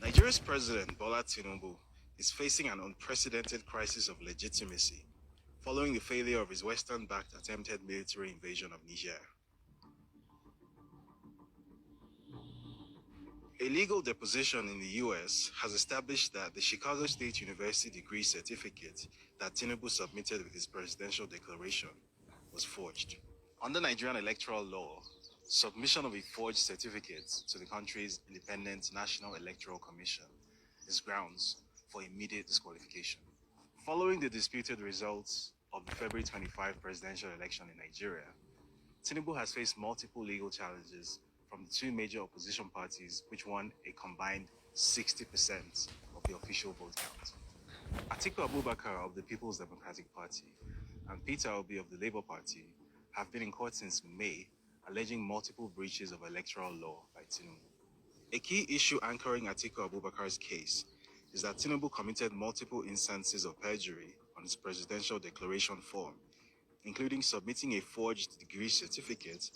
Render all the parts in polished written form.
Nigeria's president, Bola Tinubu, is facing an unprecedented crisis of legitimacy following the failure of his Western-backed attempted military invasion of Niger. A legal deposition in the US has established that the Chicago State University degree certificate that Tinubu submitted with his presidential declaration was forged. Under Nigerian electoral law, submission of a forged certificate to the country's independent National Electoral Commission is grounds for immediate disqualification. Following the disputed results of the February 25 presidential election in Nigeria, Tinubu has faced multiple legal challenges from the two major opposition parties, which won a combined 60% of the official vote count. Atiku Abubakar of the People's Democratic Party and Peter Obi of the Labour Party have been in court since May, alleging multiple breaches of electoral law by Tinubu. A key issue anchoring Atiku Abubakar's case is that Tinubu committed multiple instances of perjury on his presidential declaration form, including submitting a forged degree certificate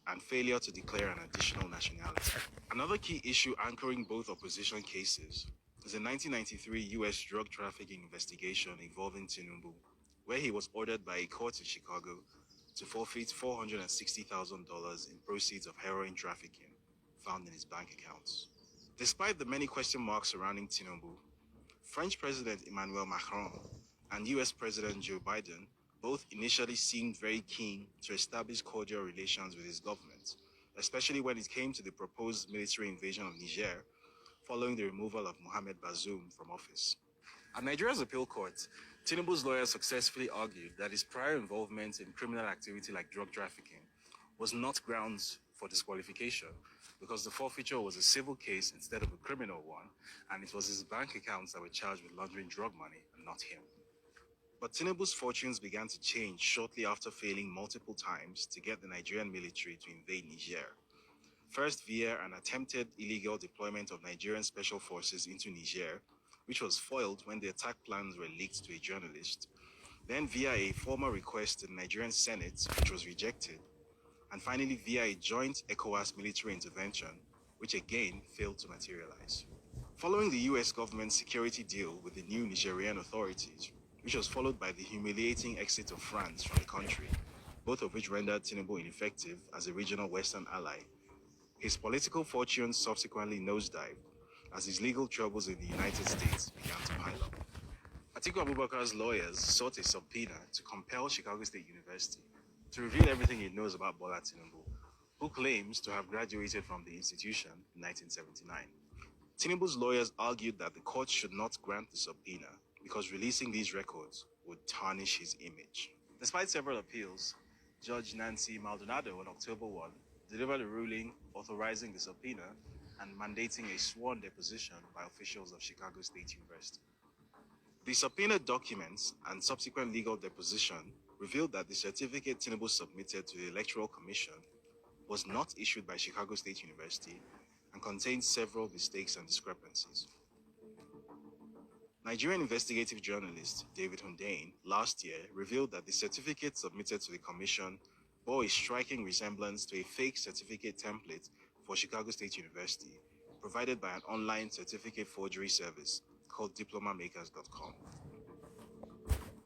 and failure to declare an additional nationality. Another key issue anchoring both opposition cases is a 1993 US drug trafficking investigation involving Tinubu, where he was ordered by a court in Chicago to forfeit $460,000 in proceeds of heroin trafficking found in his bank accounts. Despite the many question marks surrounding Tinubu, French President Emmanuel Macron and US President Joe Biden both initially seemed very keen to establish cordial relations with his government, especially when it came to the proposed military invasion of Niger following the removal of Mohamed Bazoum from office. At Nigeria's appeal court, Tinubu's lawyers successfully argued that his prior involvement in criminal activity like drug trafficking was not grounds for disqualification because the forfeiture was a civil case instead of a criminal one, and it was his bank accounts that were charged with laundering drug money and not him. But Tinubu's fortunes began to change shortly after failing multiple times to get the Nigerian military to invade Niger. First via an attempted illegal deployment of Nigerian special forces into Niger, which was foiled when the attack plans were leaked to a journalist. Then via a formal request to the Nigerian Senate, which was rejected. And finally via a joint ECOWAS military intervention, which again failed to materialize. Following the US government's security deal with the new Nigerian authorities, which was followed by the humiliating exit of France from the country, both of which rendered Tinubu ineffective as a regional Western ally, his political fortunes subsequently nosedived as his legal troubles in the United States began to pile up. Atiku Abubakar's lawyers sought a subpoena to compel Chicago State University to reveal everything it knows about Bola Tinubu, who claims to have graduated from the institution in 1979. Tinubu's lawyers argued that the court should not grant the subpoena because releasing these records would tarnish his image. Despite several appeals, Judge Nancy Maldonado on October 1 delivered a ruling authorizing the subpoena and mandating a sworn deposition by officials of Chicago State University. The subpoena documents and subsequent legal deposition revealed that the certificate Tinubu submitted to the Electoral Commission was not issued by Chicago State University and contained several mistakes and discrepancies. Nigerian investigative journalist David Hundeyin last year revealed that the certificate submitted to the commission bore a striking resemblance to a fake certificate template for Chicago State University provided by an online certificate forgery service called diplomamakers.com.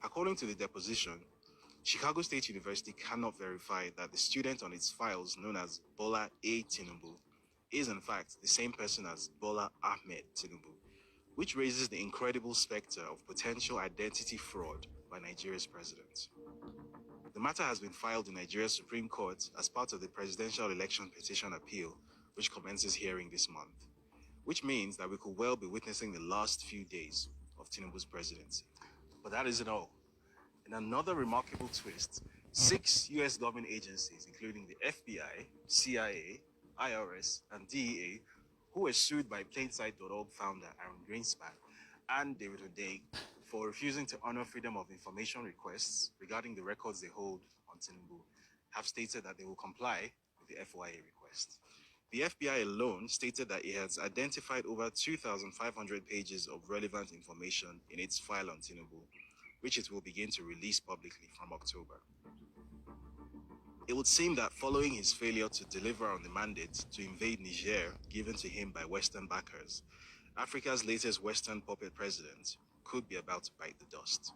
According to the deposition, Chicago State University cannot verify that the student on its files known as Bola A. Tinubu is in fact the same person as Bola Ahmed Tinubu, which raises the incredible specter of potential identity fraud by Nigeria's president. The matter has been filed in Nigeria's Supreme Court as part of the presidential election petition appeal, which commences hearing this month, which means that we could well be witnessing the last few days of Tinubu's presidency. But that isn't all. In another remarkable twist, 6 US government agencies, including the FBI, CIA, IRS, and DEA, who were sued by Plainsight.org founder Aaron Greenspan and David Hundeyin for refusing to honor freedom of information requests regarding the records they hold on Tinubu, have stated that they will comply with the FYA request. The FBI alone stated that it has identified over 2,500 pages of relevant information in its file on Tinubu, which it will begin to release publicly from October. It would seem that following his failure to deliver on the mandate to invade Niger given to him by Western backers, Africa's latest Western puppet president could be about to bite the dust.